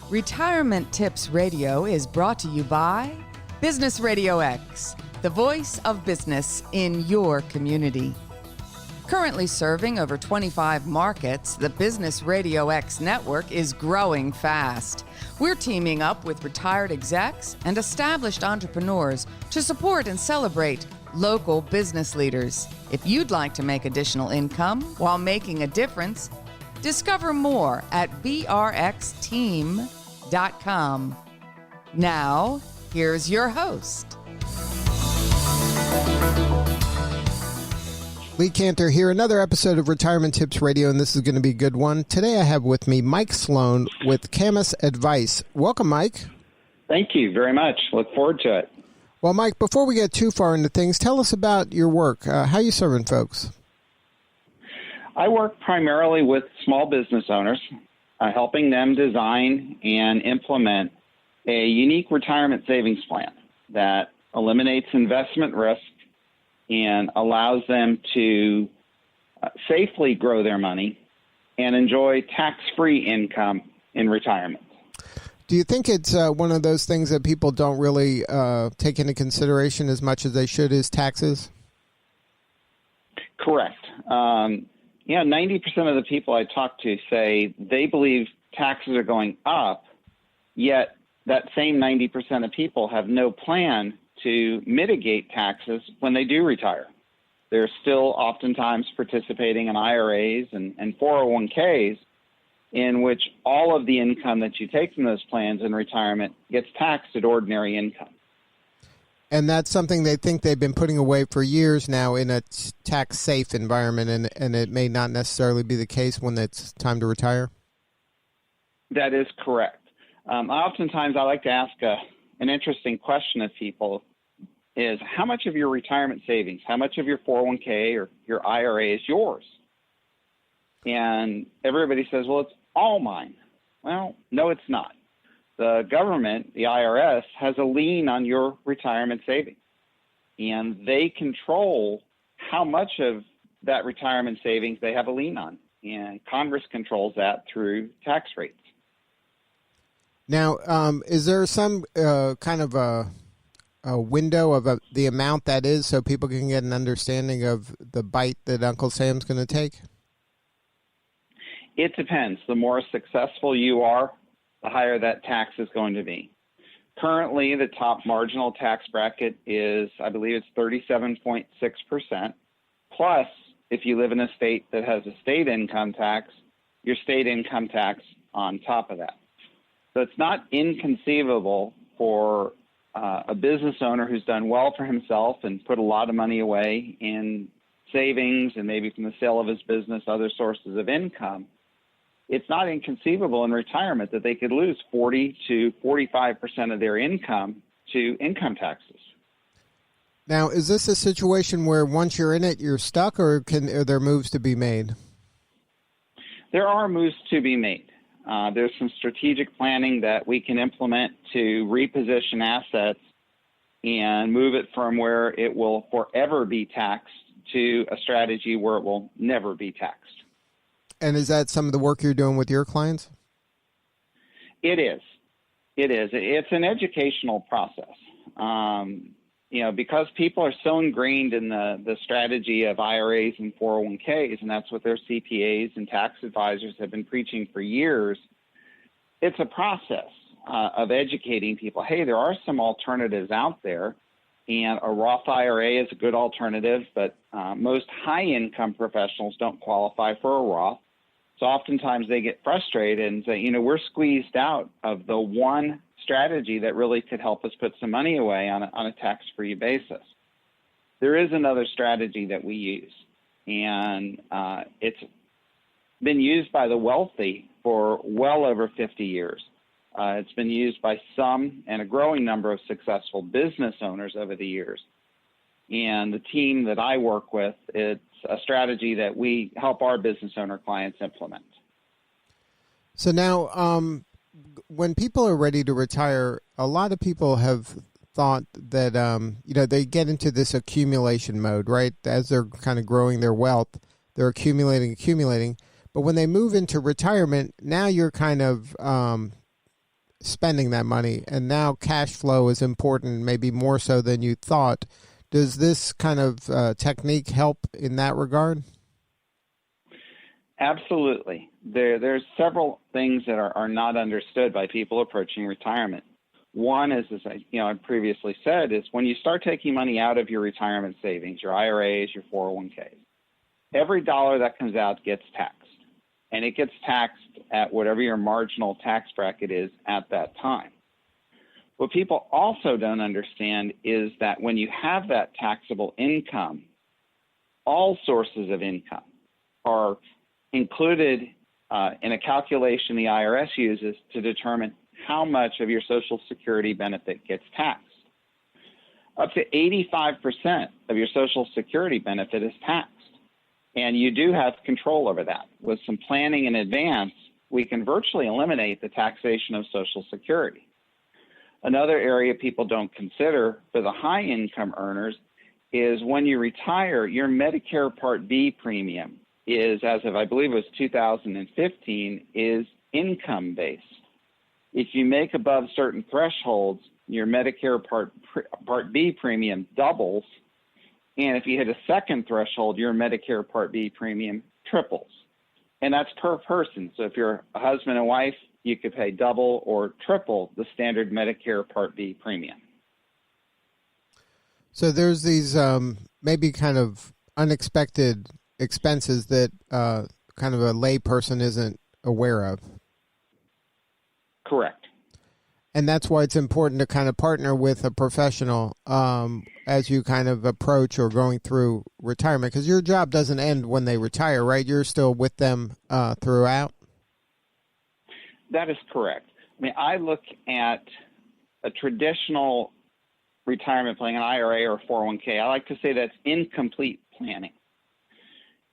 Retirement Tips Radio is brought to you by Business RadioX, the voice of business in your community. Currently serving over 25 markets, the Business RadioX network is growing fast. We're teaming up with retired execs and established entrepreneurs to support and celebrate local business leaders. If you'd like to make additional income while making a difference, discover more at brxteam.com. Now, here's your host. Lee Cantor here, another episode of Retirement Tips Radio, and this is going to be a good one. Today I have with me Mike Sloan with Camas Advice. Welcome, Mike. Thank you very much. Look forward to it. Well, Mike, before we get too far into things, tell us about your work. How are you serving folks? I work primarily with small business owners, helping them design and implement a unique retirement savings plan that eliminates investment risk and allows them to safely grow their money and enjoy tax-free income in retirement. Do you think it's one of those things that people don't really take into consideration as much as they should, is taxes? Correct. 90% of the people I talk to say they believe taxes are going up, yet that same 90% of people have no plan to mitigate taxes when they do retire. They're still oftentimes participating in IRAs and 401ks, in which all of the income that you take from those plans in retirement gets taxed at ordinary income. And that's something they think they've been putting away for years now in a tax-safe environment, and it may not necessarily be the case when it's time to retire? That is correct. Oftentimes I like to ask an interesting question of people is, how much of your retirement savings, how much of your 401k or your IRA is yours? And everybody says, well, it's all mine. Well, no, it's not. The government, the IRS, has a lien on your retirement savings, and they control how much of that retirement savings they have a lien on, and Congress controls that through tax rates. Now, is there some kind of a window of the amount that is so people can get an understanding of the bite that Uncle Sam's going to take? It depends. The more successful you are, the higher that tax is going to be. Currently, the top marginal tax bracket is, I believe it's 37.6%. Plus, if you live in a state that has a state income tax, your state income tax on top of that. So it's not inconceivable for a business owner who's done well for himself and put a lot of money away in savings and maybe from the sale of his business, other sources of income. It's not inconceivable in retirement that they could lose 40 to 45% of their income to income taxes. Now, is this a situation where once you're in it, you're stuck, or are there moves to be made? There are moves to be made. There's some strategic planning that we can implement to reposition assets and move it from where it will forever be taxed to a strategy where it will never be taxed. And is that some of the work you're doing with your clients? It is. It's an educational process. Because people are so ingrained in the strategy of IRAs and 401ks, and that's what their CPAs and tax advisors have been preaching for years, it's a process of educating people. Hey, there are some alternatives out there, and a Roth IRA is a good alternative, but most high-income professionals don't qualify for a Roth. So oftentimes they get frustrated and say, we're squeezed out of the one strategy that really could help us put some money away on a tax-free basis. There is another strategy that we use, and it's been used by the wealthy for well over 50 years. It's been used by some and a growing number of successful business owners over the years. And the team that I work with, it's a strategy that we help our business owner clients implement. So now, when people are ready to retire, a lot of people have thought that, they get into this accumulation mode, right? As they're kind of growing their wealth, they're accumulating. But when they move into retirement, now you're kind of spending that money, and now cash flow is important, maybe more so than you thought. Does this kind of technique help in that regard? Absolutely. There's several things that are not understood by people approaching retirement. One is, as I previously said, is when you start taking money out of your retirement savings, your IRAs, your 401ks, every dollar that comes out gets taxed. And it gets taxed at whatever your marginal tax bracket is at that time. What people also don't understand is that when you have that taxable income, all sources of income are included in a calculation the IRS uses to determine how much of your Social Security benefit gets taxed. Up to 85% of your Social Security benefit is taxed. And you do have control over that. With some planning in advance, we can virtually eliminate the taxation of Social Security. Another area people don't consider for the high income earners is when you retire, your Medicare Part B premium is, as of I believe it was 2015, is income based. If you make above certain thresholds, your Medicare Part B premium doubles. And if you hit a second threshold, your Medicare Part B premium triples. And that's per person. So if you're a husband and wife, you could pay double or triple the standard Medicare Part B premium. So there's these maybe kind of unexpected expenses that kind of a lay person isn't aware of. Correct. And that's why it's important to kind of partner with a professional as you kind of approach or going through retirement, because your job doesn't end when they retire, right? You're still with them throughout. That is correct. I mean, I look at a traditional retirement plan, an IRA or 401k. I like to say that's incomplete planning.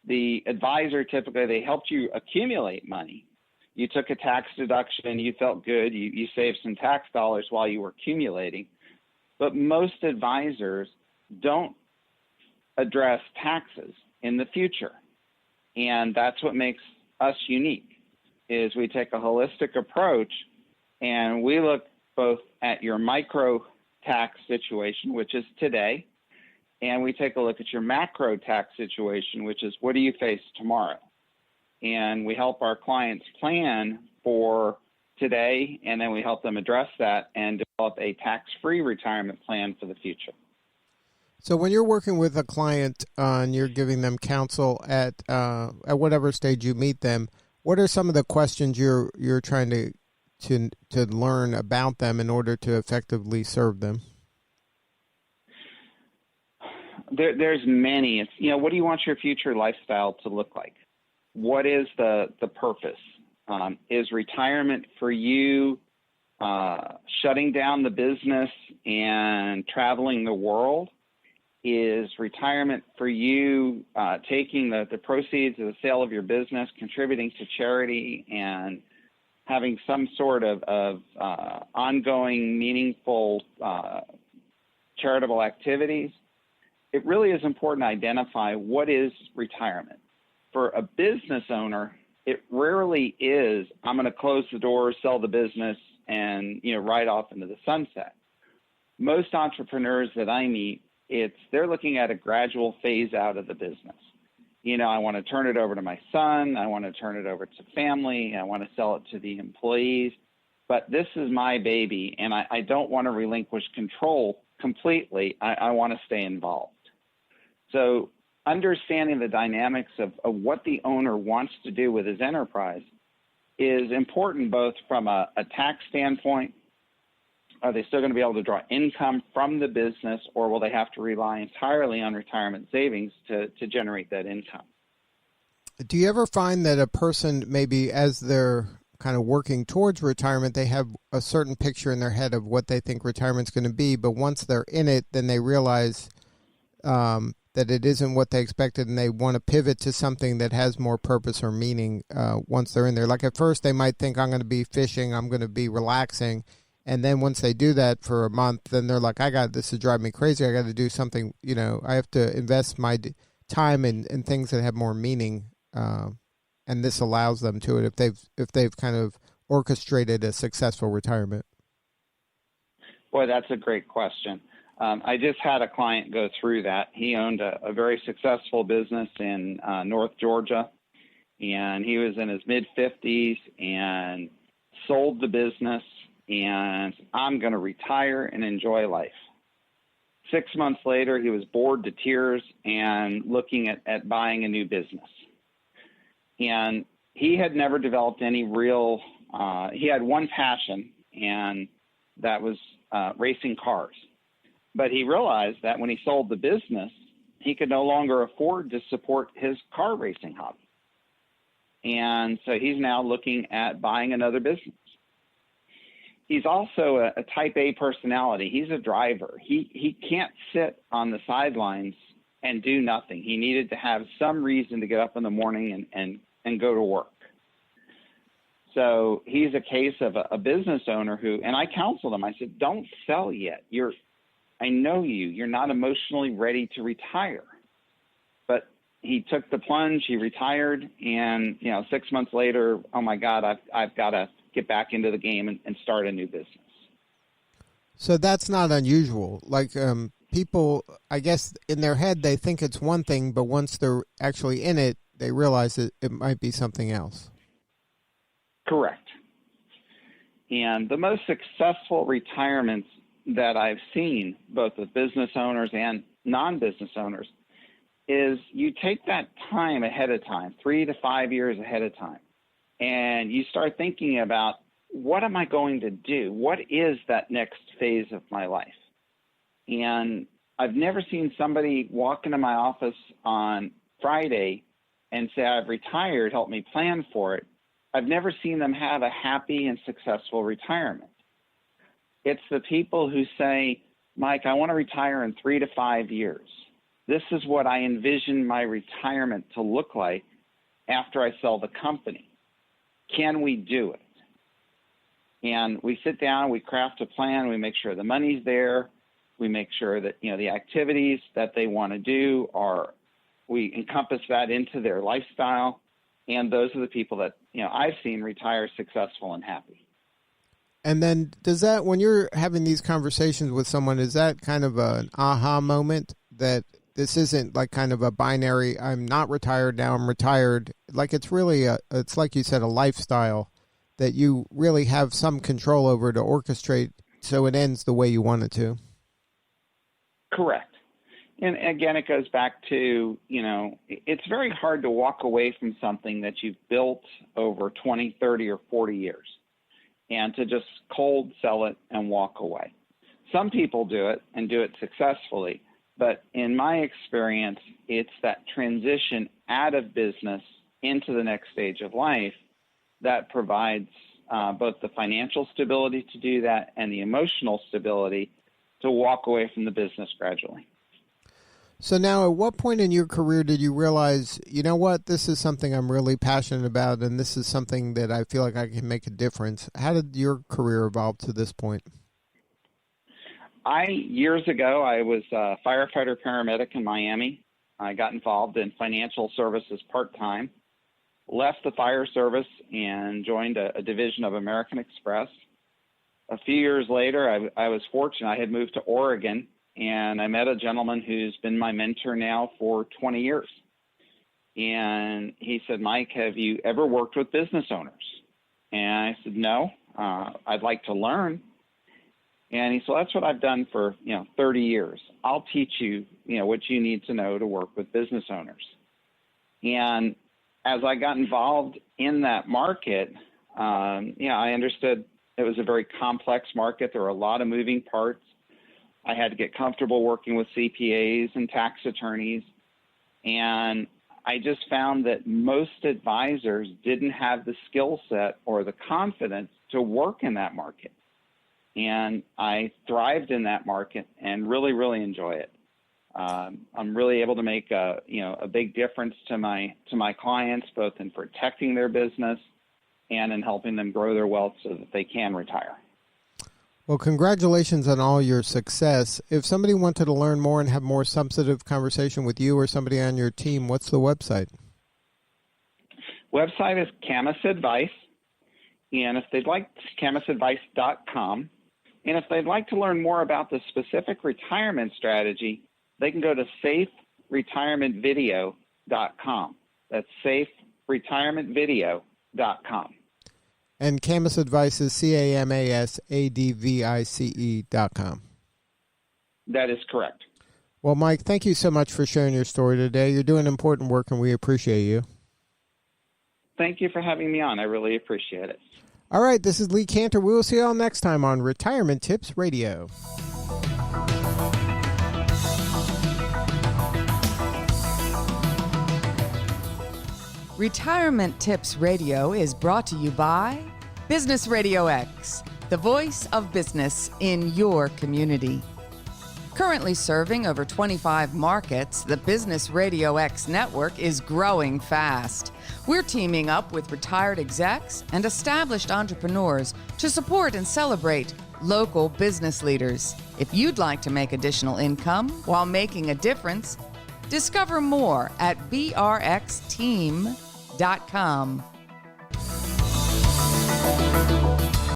The advisor, typically, they helped you accumulate money. You took a tax deduction, you felt good, you saved some tax dollars while you were accumulating. But most advisors don't address taxes in the future. And that's what makes us unique, is we take a holistic approach and we look both at your micro tax situation, which is today, and we take a look at your macro tax situation, which is what do you face tomorrow? And we help our clients plan for today, and then we help them address that and develop a tax-free retirement plan for the future. So when you're working with a client and you're giving them counsel at whatever stage you meet them, what are some of the questions you're trying to learn about them in order to effectively serve them? There's many. It's, what do you want your future lifestyle to look like? What is the purpose? Is retirement for you shutting down the business and traveling the world? Is retirement for you taking the proceeds of the sale of your business, contributing to charity, and having some sort of ongoing, meaningful charitable activities? It really is important to identify what is retirement. For a business owner, it rarely is, I'm going to close the doors, sell the business, and ride off into the sunset. Most entrepreneurs that I meet, they're looking at a gradual phase out of the business. I want to turn it over to my son. I want to turn it over to family. I want to sell it to the employees. But this is my baby, and I don't want to relinquish control completely. I want to stay involved. So understanding the dynamics of what the owner wants to do with his enterprise is important, both from a tax standpoint. Are they still going to be able to draw income from the business, or will they have to rely entirely on retirement savings to generate that income? Do you ever find that a person, maybe as they're kind of working towards retirement, they have a certain picture in their head of what they think retirement's going to be, but once they're in it, then they realize that it isn't what they expected, and they want to pivot to something that has more purpose or meaning once they're in there? Like at first they might think, I'm going to be fishing, I'm going to be relaxing. And then once they do that for a month, then they're like, this is driving me crazy. I got to do something, I have to invest my time in things that have more meaning. And this allows them to it if they've kind of orchestrated a successful retirement? Boy, that's a great question. I just had a client go through that. He owned a very successful business in North Georgia, and he was in his mid-50s and sold the business, and I'm going to retire and enjoy life. 6 months later, he was bored to tears and looking at buying a new business. And he had never developed any real, he had one passion, and that was racing cars. But he realized that when he sold the business, he could no longer afford to support his car racing hobby. And so he's now looking at buying another business. He's also a type A personality. He's a driver. He can't sit on the sidelines and do nothing. He needed to have some reason to get up in the morning and go to work. So he's a case of a business owner who, and I counseled him. I said, don't sell yet. I know you're not emotionally ready to retire. But he took the plunge, he retired, and 6 months later, oh my God, I've got to get back into the game and start a new business. So that's not unusual. Like people, I guess in their head, they think it's one thing, but once they're actually in it, they realize it might be something else. Correct. And the most successful retirements that I've seen, both with business owners and non-business owners, is you take that time ahead of time, 3 to 5 years ahead of time, and you start thinking about, what am I going to do? What is that next phase of my life? And I've never seen somebody walk into my office on Friday and say, I've retired, help me plan for it. I've never seen them have a happy and successful retirement. It's the people who say, Mike, I want to retire in 3 to 5 years. This is what I envision my retirement to look like after I sell the company. Can we do it? And we sit down, we craft a plan, we make sure the money's there, we make sure that the activities that they want to do we encompass that into their lifestyle, and those are the people that I've seen retire successful and happy. And then does that, when you're having these conversations with someone, is that kind of an aha moment that this isn't like kind of a binary, I'm not retired, now I'm retired? Like it's really, it's like you said, a lifestyle that you really have some control over to orchestrate so it ends the way you want it to. Correct. And again, it goes back to, it's very hard to walk away from something that you've built over 20, 30, or 40 years and to just cold sell it and walk away. Some people do it and do it successfully, but in my experience, it's that transition out of business into the next stage of life that provides both the financial stability to do that and the emotional stability to walk away from the business gradually. So now, at what point in your career did you realize, you know what, this is something I'm really passionate about, and this is something that I feel like I can make a difference? How did your career evolve to this point? Years ago, I was a firefighter paramedic in Miami. I got involved in financial services part-time, left the fire service, and joined a division of American Express. A few years later, I was fortunate. I had moved to Oregon, and I met a gentleman who's been my mentor now for 20 years. And he said, Mike, have you ever worked with business owners? And I said, no, I'd like to learn. And he said, that's what I've done for 30 years. I'll teach you, what you need to know to work with business owners. And as I got involved in that market, I understood it was a very complex market. There were a lot of moving parts. I had to get comfortable working with CPAs and tax attorneys. And I just found that most advisors didn't have the skill set or the confidence to work in that market. And I thrived in that market and really, really enjoy it. I'm really able to make a big difference to my clients, both in protecting their business and in helping them grow their wealth so that they can retire. Well, congratulations on all your success. If somebody wanted to learn more and have more substantive conversation with you or somebody on your team, what's the website? Website is Camas Advice, And if they'd like, camasadvice.com. And if they'd like to learn more about the specific retirement strategy, they can go to saferetirementvideo.com. That's saferetirementvideo.com. And Camas Advice is CAMASADVICE.com. That is correct. Well, Mike, thank you so much for sharing your story today. You're doing important work, and we appreciate you. Thank you for having me on. I really appreciate it. All right, this is Lee Cantor. We will see you all next time on Retirement Tips Radio. Retirement Tips Radio is brought to you by Business RadioX, the voice of business in your community. Currently serving over 25 markets, the Business RadioX network is growing fast. We're teaming up with retired execs and established entrepreneurs to support and celebrate local business leaders. If you'd like to make additional income while making a difference, discover more at brxteam.com.